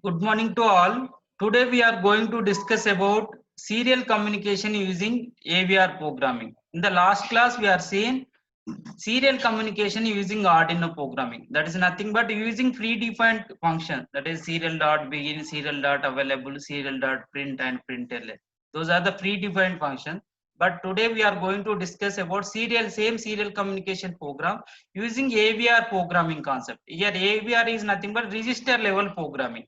Good morning to all. Today we are going to discuss about serial communication using AVR programming. In the last class we are seeing serial communication using Arduino programming. That is nothing but using predefined function, that is serial dot begin, serial dot available, serial dot print and println. Those are the predefined functions. But today we are going to discuss about same serial communication program using AVR programming concept. Here AVR is nothing but register level programming.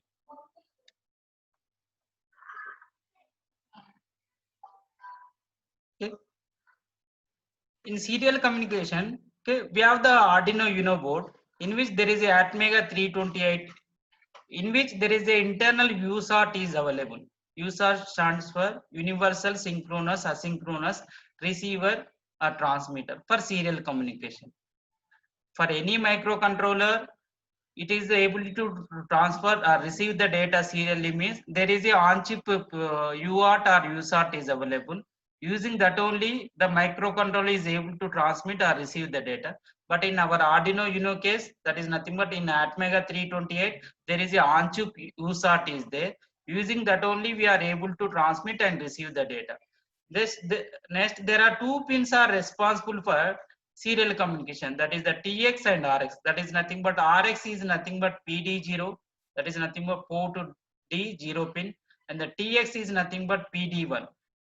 Okay. In serial communication, okay, we have the Arduino Uno board in which there is a Atmega 328, in which there is a internal USART is available. USART stands for Universal Synchronous Asynchronous Receiver or Transmitter for serial communication. For any microcontroller, it is able to transfer or receive the data serially, means there is a on-chip UART or USART is available. Using that only the microcontroller is able to transmit or receive the data. But in our Arduino Uno case, that is nothing but in Atmega 328, there is a on-chip USART is there. Using that only we are able to transmit and receive the data. Next, there are two pins are responsible for serial communication, that is the TX and RX. That is nothing but RX is nothing but PD0, that is nothing but port to D0 pin, and the TX is nothing but PD1.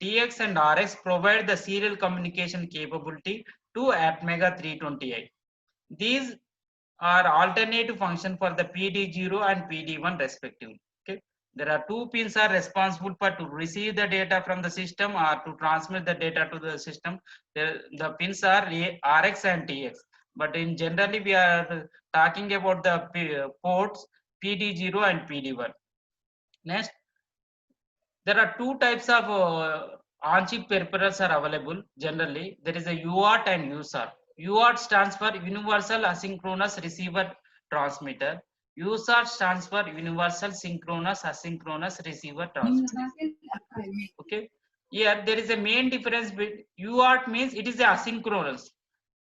TX and RX provide the serial communication capability to Atmega 328. These are alternative function for the PD0 and PD1 respectively. Okay. There are two pins are responsible for to receive the data from the system or to transmit the data to the system. The pins are RX and TX. But in generally we are talking about the ports PD0 and PD1. Next, there are two types of on-chip peripherals are available. Generally, there is a UART and USART. UART stands for Universal Asynchronous Receiver Transmitter. USART stands for Universal Synchronous Asynchronous Receiver Transmitter. Okay. Here there is a main difference between UART means it is a asynchronous.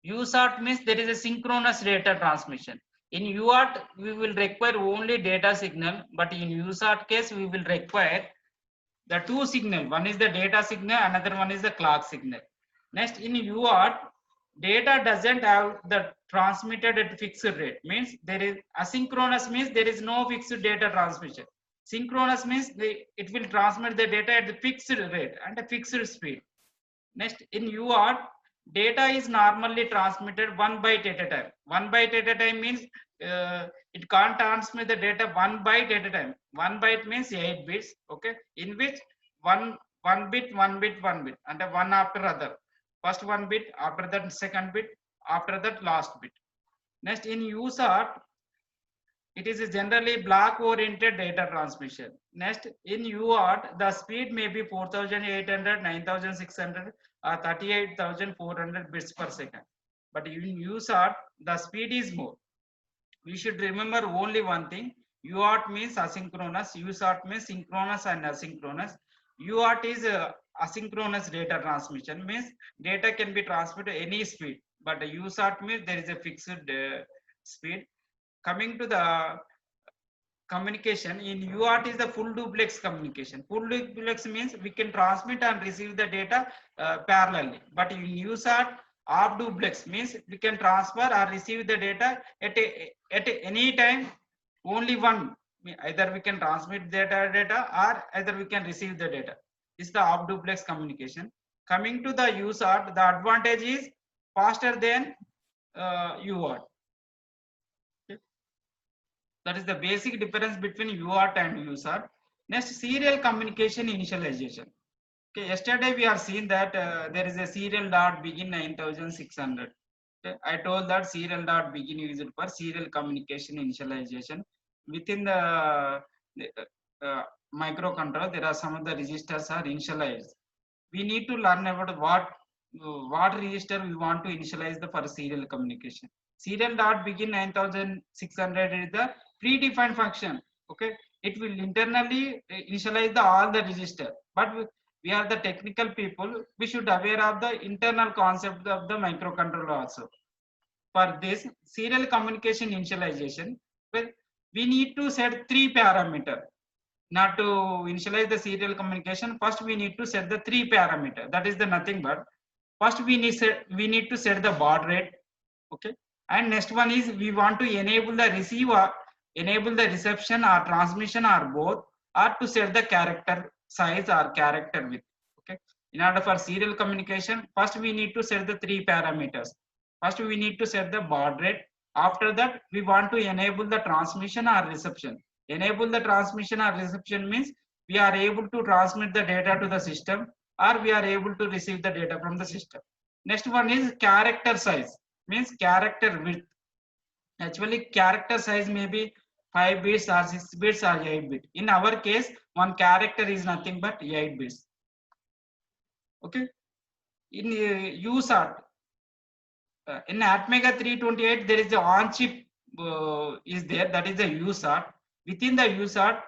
USART means there is a synchronous data transmission. In UART, we will require only data signal, but in USART case, we will require the two signal. One is the data signal, another one is the clock signal. Next, in UART, data doesn't have the transmitted at fixed rate. Means there is asynchronous means there is no fixed data transmission. Synchronous means it will transmit the data at the fixed rate and a fixed speed. Next, in UART, data is normally transmitted 1 byte at a time. 1 byte at a time means it can't transmit the data 1 byte at a time. 1 byte means 8 bits, okay, in which one bit, and one after other. First one bit, after that second bit, after that last bit. Next, in USART, it is a generally block oriented data transmission. Next, in UART, the speed may be 4,800, 9,600 or 38,400 bits per second. But in USART, the speed is more. We should remember only one thing. UART means asynchronous, USART means synchronous and asynchronous. UART is asynchronous data transmission, means data can be transmitted any speed, but USART means there is a fixed speed. Coming to the communication, in UART is the full duplex communication. Full duplex means we can transmit and receive the data parallelly, but in USART, half duplex means we can transfer or receive the data at any time, only one. Either we can transmit data or either we can receive the data. This is the half duplex communication. Coming to the USART, the advantage is faster than UART. Okay. That is the basic difference between UART and USART. Next, serial communication initialization. Okay, yesterday we have seen that there is a serial dot begin 9600. Okay, I told that serial dot begin used for serial communication initialization. Within the microcontroller, there are some of the registers are initialized. We need to learn about what register we want to initialize the for serial communication. Serial dot begin 9600 is the predefined function. Okay, it will internally initialize all the register, but we are the technical people, we should aware of the internal concept of the microcontroller also. For this serial communication initialization, well, we need to set 3 parameter. Not to initialize the serial communication, first we need to set the 3 parameter. That is the nothing but first we need to set the baud rate. Okay, and next one is we want to enable the receive or enable the reception or transmission or both, or to set the character size or character width. Okay, in order for serial communication, first we need to set the 3 parameters. First we need to set the baud rate. After that we want to enable the transmission or reception. Enable the transmission or reception means we are able to transmit the data to the system, or we are able to receive the data from the system. Next one is character size, means character width. Actually character size may be 5 bits or 6 bits or 8 bits. In our case, one character is nothing but 8 bits. Okay, in USART, in Atmega 328 there is the on chip is there, that is the USART. Within the USART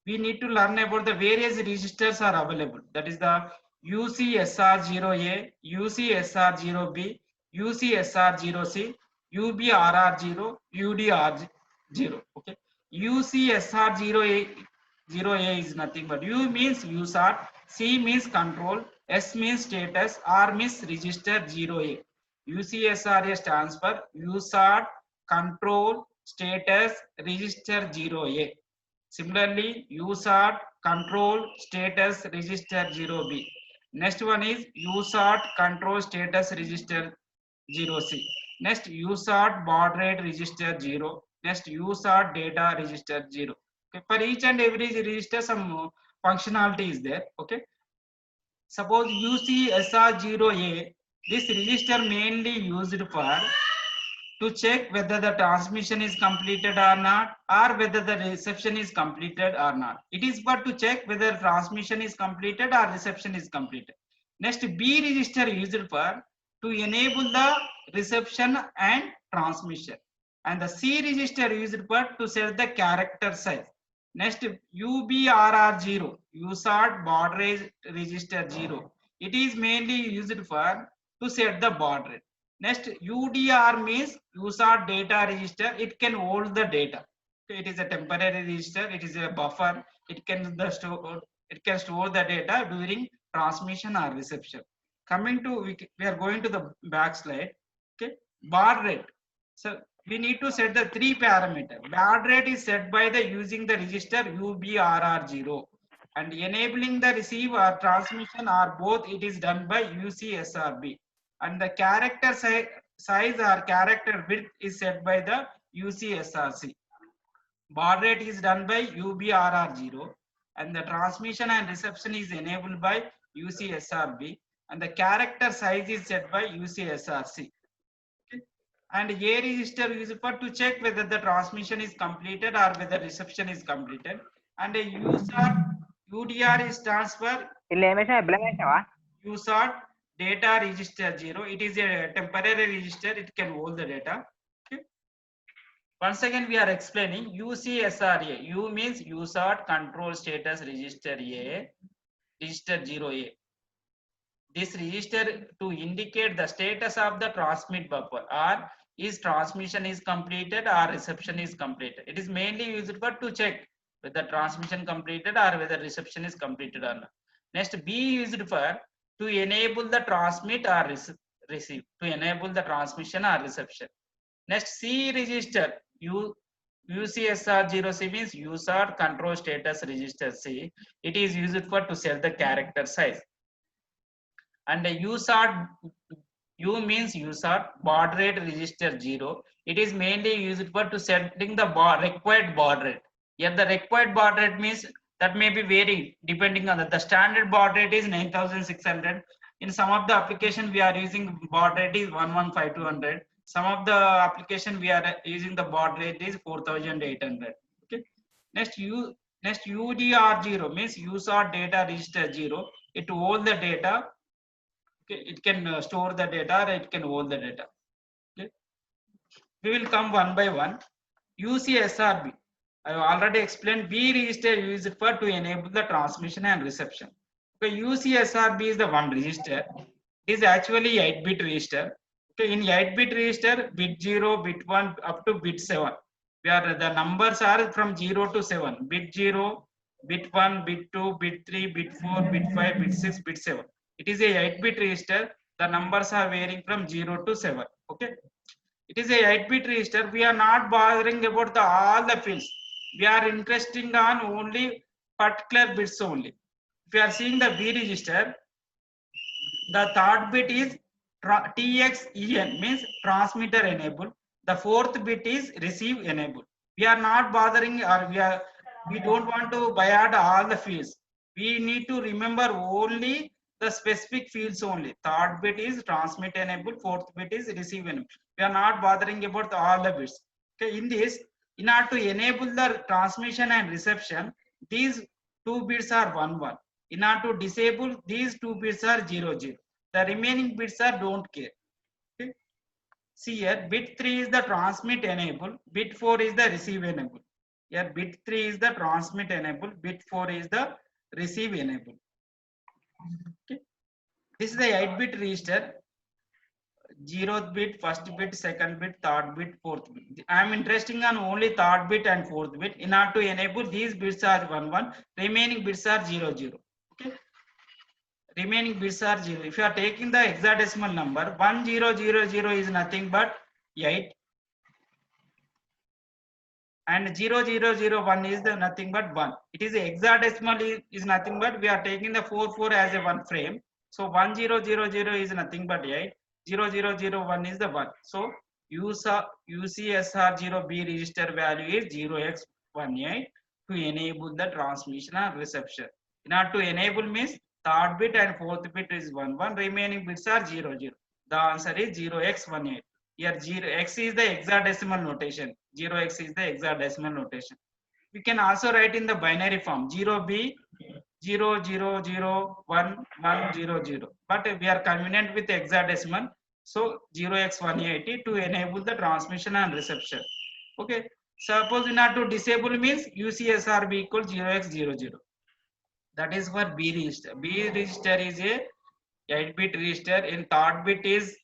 we need to learn about the various registers are available, that is the UCSR0A, UCSR0B, UCSR0C, UBRR0, UDR0. Okay, UCSR0A is nothing but U means USART, C means control, S means status, R means register 0A. UCSRA stands for USART control status register 0A. Similarly, USART control status register 0B. Next one is USART control status register 0C. Next USART baud rate register 0. Next USART data register 0. Okay, for each and every register some functionality is there. Okay, suppose UCSR0A, this register mainly used for to check whether the transmission is completed or not, or whether the reception is completed or not. It is for to check whether transmission is completed or reception is completed. Next B register used for to enable the reception and transmission, and the C register used for to set the character size. Next UBRR0, USART baud rate register 0. It is mainly used for to set the baud rate. Next UDR means USART data register. It can hold the data. It is a temporary register. It is a buffer. It can store the data during transmission or reception. Coming to we are going to the back slide. Okay, baud rate. So we need to set the 3 parameter. Baud rate is set by the using the register UBRR0, and enabling the receive or transmission or both it is done by UCSRB, and the character size or character width is set by the UCSRC. Baud rate is done by UBRR0, and the transmission and reception is enabled by UCSRB, and the character size is set by UCSRC. And A register is for to check whether the transmission is completed or whether reception is completed. And a UDR is transfer USART data register 0. It is a temporary register. It can hold the data. Okay. Once again we are explaining UCSRA. U means USART control status register A, register 0A. This register to indicate the status of the transmit buffer, or is transmission is completed or reception is completed. It is mainly used for to check whether transmission completed or whether reception is completed or not. Next B used for to enable the transmit or receive, to enable the transmission or reception. Next C register UCSR0C means USART control status register C. It is used for to set the character size. And USART, U means USART baud rate register 0. It is mainly used for to setting the required baud rate. Here the required baud rate means that may be varied depending on the standard baud rate is 9600. In some of the application we are using baud rate is 115,200. Some of the application we are using the baud rate is 4800. Okay. Next UDR0 means USART data register 0. It holds the data. Okay, it can store the data or it can hold the data. Okay, we will come one by one. UCSRB, I have already explained. B register used for to enable the transmission and reception. Okay, UCSRB is the one register. It is actually 8-bit register. Okay, in 8-bit register, bit 0, bit 1 up to bit 7. where the numbers are from 0 to 7. Bit 0, bit 1, bit 2, bit 3, bit 4, bit 5, bit 6, bit 7. It is a 8-bit register. The numbers are varying from 0 to 7. Okay. It is a 8-bit register. We are not bothering about all the fields. We are interested on only particular bits only. If you are seeing the B register, the third bit is TXEN, means transmitter enabled. The fourth bit is receive enabled. We are not bothering, or we don't want to buy out all the fields. We need to remember only the specific fields only. Third bit is transmit enabled, fourth bit is receive enabled. We are not bothering about all the bits. Okay, in this, in order to enable the transmission and reception, these two bits are 1 1. In order to disable, these two bits are 0 0. The remaining bits are don't care. Okay. See here, bit 3 is the transmit enable, bit 4 is the receive enable. Here bit 3 is the transmit enable, bit 4 is the receive enable. Okay. This is the 8-bit register. 0th bit, first bit, second bit, third bit, fourth bit. I am interested on only third bit and fourth bit. In order to enable, these bits are 1 1, remaining bits are 0 0. Okay. Remaining bits are 0. If you are taking the hexadecimal number, 1000 is nothing but 8, and 0001 is the nothing but 1. It is hexadecimal is nothing but we are taking the 4 as a one frame. So 1000 is nothing but 8. 0001 is the 1. So UCSR0B register value is 0x18 to enable the transmission and reception. In order to enable means third bit and fourth bit is 1 1, remaining bits are 0 0. The answer is 0x18. Here 0x is the hexadecimal notation, 0x is the hexadecimal notation. We can also write in the binary form 0b 0001100, but we are convenient with hexadecimal, so 0x180 to enable the transmission and reception. Okay, suppose in order to disable means UCSRB equals 0x00. That is for B register. B register is a 8-bit register. In third bit is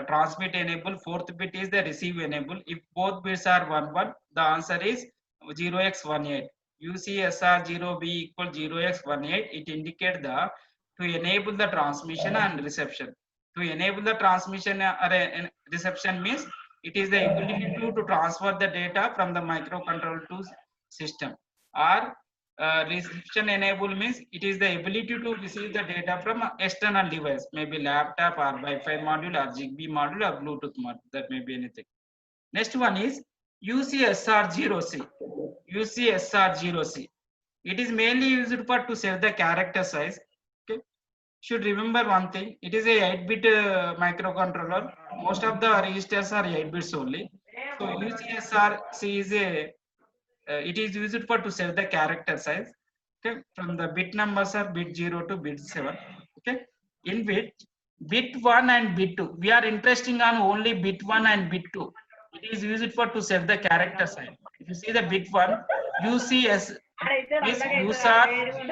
transmit enable, fourth bit is the receive enable. If both bits are 1 1, the answer is 0x18. UCSR0B equals 0x18. It indicates the to enable the transmission and reception. To enable the transmission or reception means it is the ability to transfer the data from the microcontroller to system, or reception enable means it is the ability to receive the data from an external device, maybe laptop or Wi-Fi module or Zigbee module or Bluetooth module, that may be anything. Next one is UCSR0C. UCSR0C. It is mainly used for to save the character size. Okay. Should remember one thing. It is a 8-bit microcontroller. Most of the registers are 8 bits only. So UCSR-C is a it is used for to save the character size. Okay, from the bit numbers are bit 0 to bit 7. Okay, in which bit 1 and bit 2, we are interested on only bit 1 and bit 2. It is used for to save the character size. If you see the bit 1, UCS is user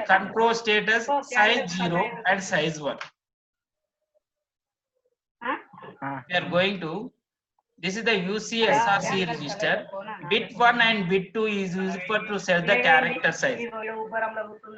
control status size 0 and size 1. We are going to, this is the UCSRC register. Bit 1 and bit 2 is used for to set the character size.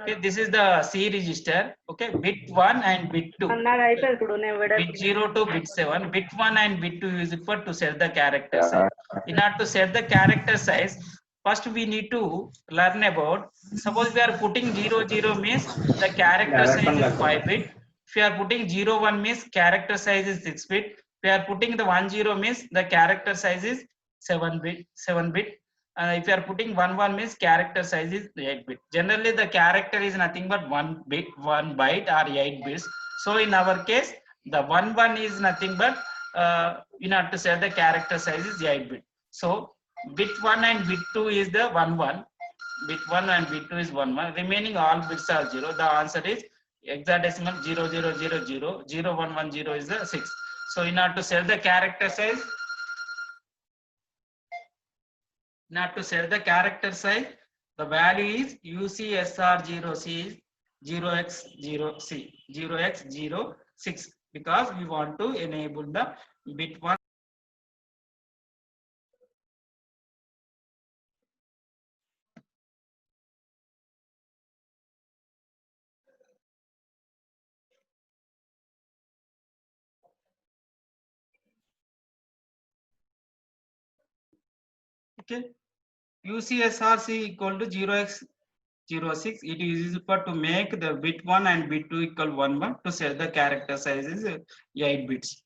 Okay, this is the C register. Okay, bit 1 and bit 2. Bit 0 to bit 7. Bit 1 and bit 2 is used for to set the character size. In order to set the character size, first we need to learn about, suppose we are putting 0 0 means the character size is 5 bit. If you are putting 0 1 means character size is 6 bit. If you are putting the 1 0 means the character size is 7 bit. If you are putting 1 1 means character size is 8 bit. Generally the character is nothing but 1 bit, 1 byte or 8 bits. So in our case the 1 1 is nothing but in order to set the character size is 8 bit. So bit 1 and bit 2 is the 1 1. Bit 1 and bit 2 is 1 1. Remaining all bits are 0. The answer is hexadecimal 0000 0110 is the 6. So in order to set the character size, the value is UCSR0C is 0x0C 0x06, because we want to enable the bit 1 Okay, UCSRC equal to 0x06. It is used for to make the bit 1 and bit 2 equal 1 to set the character size is 8 bits.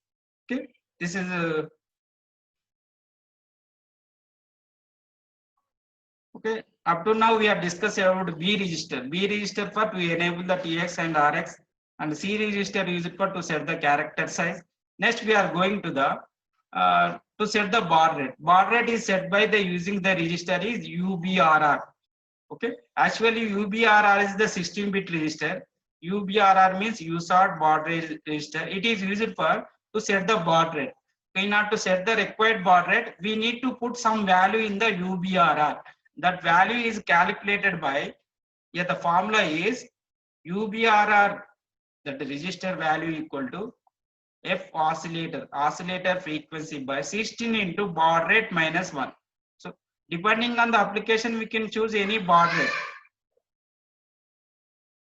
Okay, this is okay. Up to now we have discussed about B register. B register for to enable the TX and RX, and C register is for to set the character size. Next we are going to the to set the baud rate. Baud rate is set by the using the register is UBRR. Okay, actually UBRR is the 16-bit register. UBRR means USART baud rate register. It is used for to set the baud rate. In order to set the required baud rate, we need to put some value in the UBRR. That value is calculated by, yeah, the formula is UBRR, that the register value equal to F oscillator frequency by 16 into baud rate minus 1. So depending on the application, we can choose any baud rate.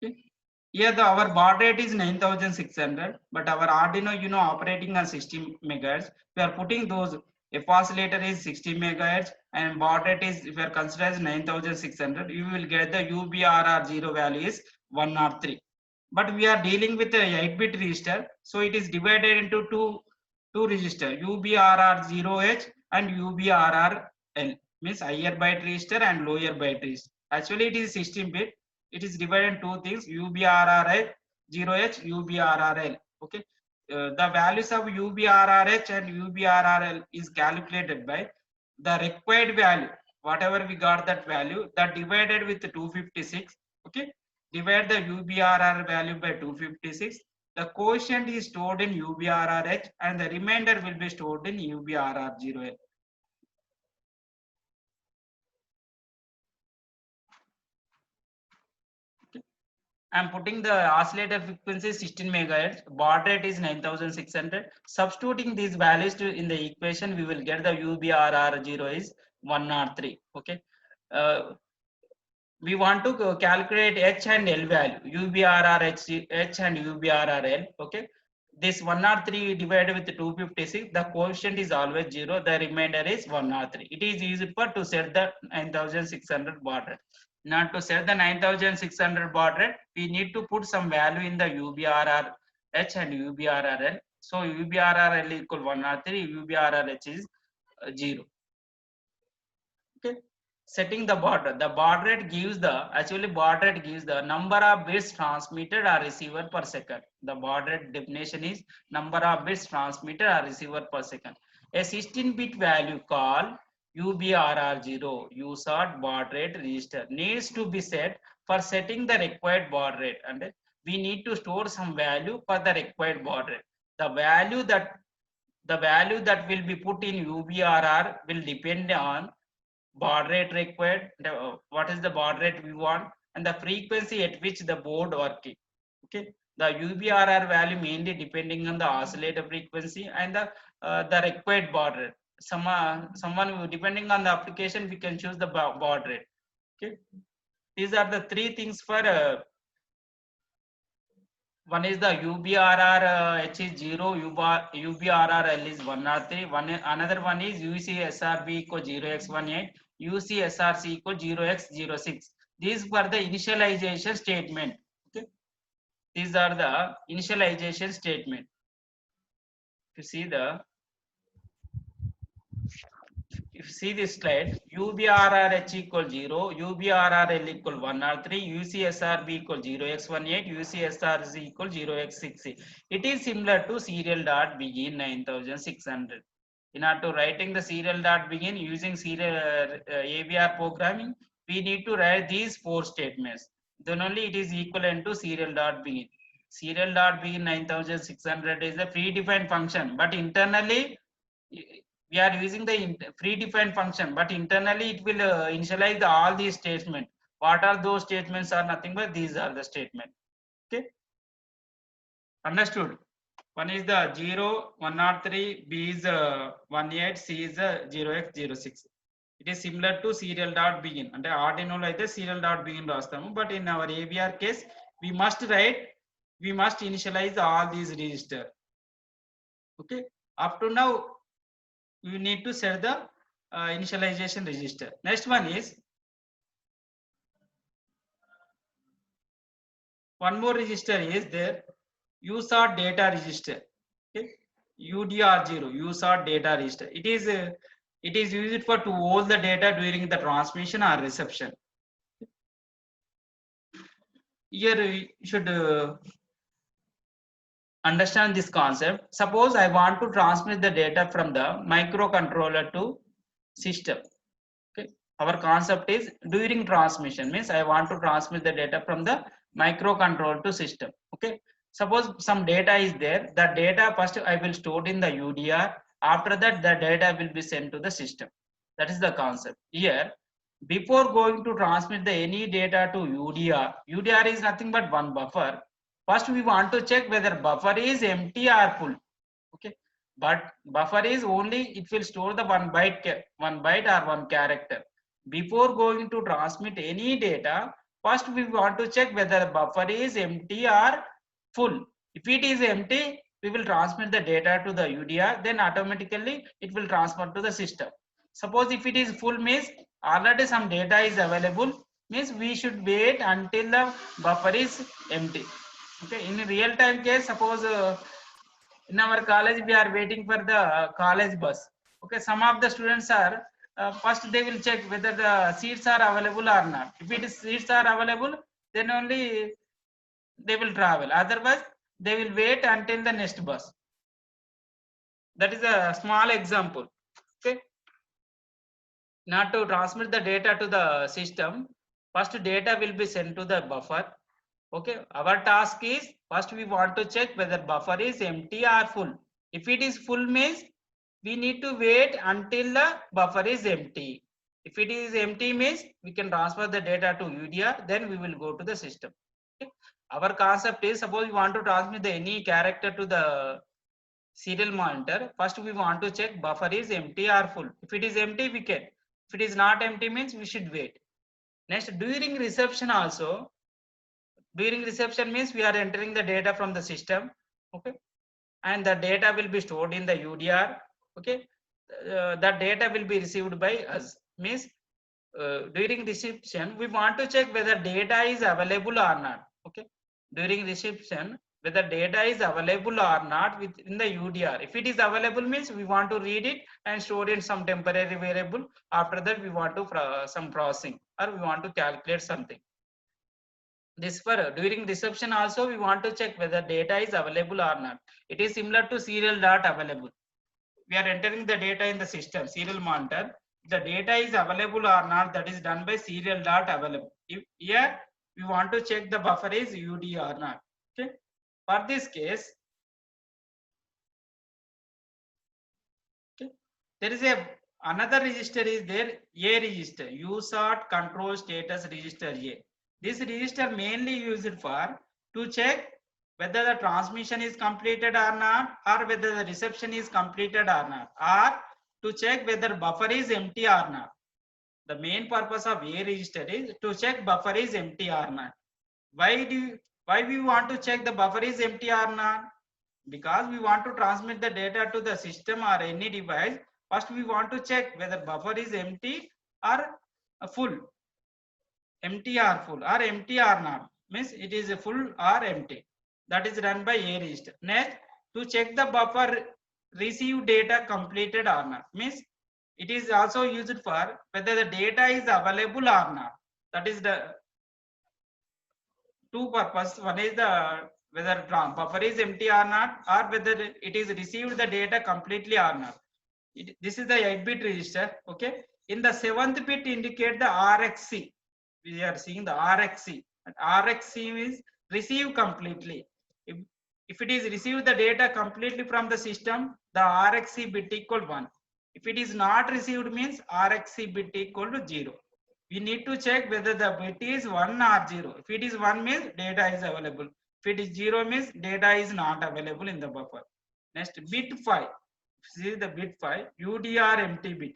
Okay. Here our baud rate is 9600, but our Arduino operating on 60 megahertz. We are putting those, if oscillator is 60 megahertz and baud rate is, if you are considered as 9600, you will get the UBRR 0 value is 103. But we are dealing with a 8-bit register, so it is divided into two register, UBRR 0H and UBRRL, means higher byte register and lower byte register. Actually it is 16-bit. It is divided into two things, UBRRH 0H, UBRRL. Okay, the values of UBRRH and UBRRL is calculated by the required value, whatever we got that value, that divided with 256. Okay, divide the UBRR value by 256. The quotient is stored in UBRRH and the remainder will be stored in UBRR0L. I'm putting the oscillator frequency 16 megahertz, baud rate is 9600. Substituting these values in the equation, we will get the UBRR0 is 103. Okay. We want to calculate H and L value, UBRRH and UBRRL. Okay. This 103 divided with 256, the quotient is always 0, the remainder is 103. It is used for to set the 9600 baud rate. Now to set the 9600 baud rate, we need to put some value in the UBRRH and UBRRL. So UBRRL equal 103, UBRRH is 0. Okay. Setting the baud rate. The baud rate gives the number of bits transmitted or received per second. The baud rate definition is number of bits transmitted or received per second. A 16-bit value called UBRR0, USART baud rate register, needs to be set for setting the required baud rate, and we need to store some value for the required baud rate. The value that will be put in UBRR will depend on baud rate required, what is the baud rate we want, and the frequency at which the board working. Okay, the UBRR value mainly depending on the oscillator frequency and the required baud rate. Someone depending on the application, we can choose the baud rate. Okay, these are the three things for one is the UBRR H is 0, UBRRL is 103. Another one is UCSRB equal 0x18, UCSRC equal 0x06. These were the initialization statement. Okay, these are the initialization statement. If you see this slide, UBRRH equal 0, UBRRL equal 103, UCSRB equal 0x18, UCSRC equal 0x6. It is similar to serial dot begin 9600. In order to writing the serial dot begin using serial AVR programming, we need to write these 4 statements. Then only it is equivalent to serial dot begin. Serial dot begin 9600 is a predefined function, but internally we are using the predefined function, but internally it will initialize all these statements. What are those statements? Are nothing but these are the statements. Okay, understood? One is the 0, 103, B is 18, C is 0x06. It is similar to serial dot begin. And Arduino like the serial dot begin rastamu, but in our AVR case, we must initialize all these register. Okay, up to now you need to set the initialization register. Next one is one more register is there, USART data register. Okay, UDR0, USART data register. It is used for to hold the data during the transmission or reception. Here you should understand this concept. Suppose I want to transmit the data from the microcontroller to system. Okay, our concept is during transmission means I want to transmit the data from the microcontroller to system. Okay, suppose some data is there, the data first I will store in the UDR, after that the data will be sent to the system. That is the concept here. Before going to transmit the any data to UDR is nothing but one buffer. First we want to check whether buffer is empty or full. Okay, but buffer is only, it will store the one byte or one character. Before going to transmit any data, first we want to check whether the buffer is empty or full. If it is empty, we will transmit the data to the UDR, then automatically it will transfer to the system. Suppose if it is full means already some data is available, means we should wait until the buffer is empty. Okay, in real time case, suppose in our college we are waiting for the college bus. Okay, some of the students are first they will check whether the seats are available or not. If it is seats are available, then only they will travel, otherwise they will wait until the next bus. That is a small example. Okay, not to transmit the data to the system, first data will be sent to the buffer. Okay, our task is first we want to check whether buffer is empty or full. If it is full means we need to wait until the buffer is empty. If it is empty means we can transfer the data to UDR, then we will go to the system. Okay, our concept is suppose we want to transmit the any character to the serial monitor, first we want to check buffer is empty or full. If it is empty we can, if it is not empty means we should wait. Next, during reception also, during reception means we are entering the data from the system. Okay, and the data will be stored in the UDR. Okay, that data will be received by us, means during reception we want to check whether data is available or not. Okay, during reception whether data is available or not within the UDR. If it is available means we want to read it and store in some temporary variable. After that we want to some processing or we want to calculate something. This for during reception also we want to check whether data is available or not. It is similar to serial dot available. We are entering the data in the system serial monitor. The data is available or not, that is done by serial dot available. If here we want to check the buffer is UD or not. Okay, for this case, okay, there is a another register is there, A register, USART control status register A. This register mainly used for to check whether the transmission is completed or not, or whether the reception is completed or not, or to check whether buffer is empty or not. The main purpose of A register is to check buffer is empty or not. Why we want to check the buffer is empty or not? Because we want to transmit the data to the system or any device. First we want to check whether buffer is empty or full. Empty or full, or empty or not, means it is a full or empty. That is run by A register. Next, to check the buffer receive data completed or not, means it is also used for whether the data is available or not. That is the two purpose. One is the whether buffer is empty or not, or whether it is received the data completely or not. This is the 8-bit register. Okay, in the 7th bit indicate the RxC. We are seeing the RxC. And RxC means receive completely. If it is received the data completely from the system, the RxC bit equal 1. If it is not received means RxC bit equal to 0. We need to check whether the bit is 1 or 0. If it is 1 means data is available. If it is 0 means data is not available in the buffer. Next, bit 5. See the bit 5, UDR empty bit.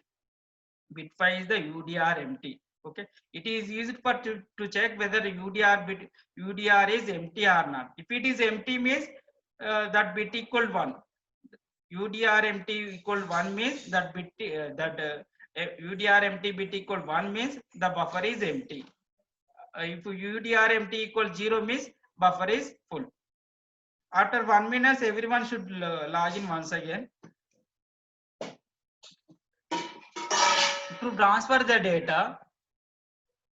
Bit 5 is the UDR empty. Okay, it is used for to check whether UDR is empty or not. If it is empty means that bit equal 1. UDR empty equal 1 means that bit UDR empty bit equal 1 means the buffer is empty. If UDR empty equal 0 means buffer is full. After 1 minute, everyone should log in once again. To transfer the data,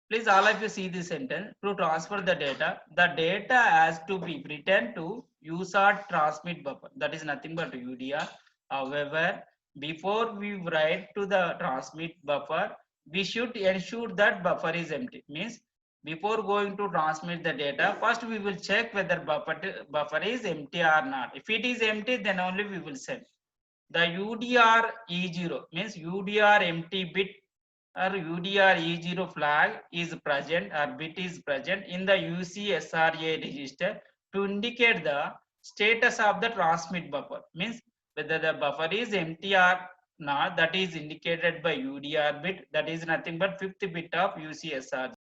please all of you see this sentence. To transfer the data has to be written to user transmit buffer. That is nothing but UDR. However, before we write to the transmit buffer, we should ensure that buffer is empty. Means before going to transmit the data, first we will check whether buffer is empty or not. If it is empty, then only we will send. The UDR E0 means UDR empty bit or UDR E0 flag is present or bit is present in the UCSRA register to indicate the status of the transmit buffer. Means whether the buffer is empty or not, that is indicated by UDR bit, that is nothing but 5th bit of UCSRA.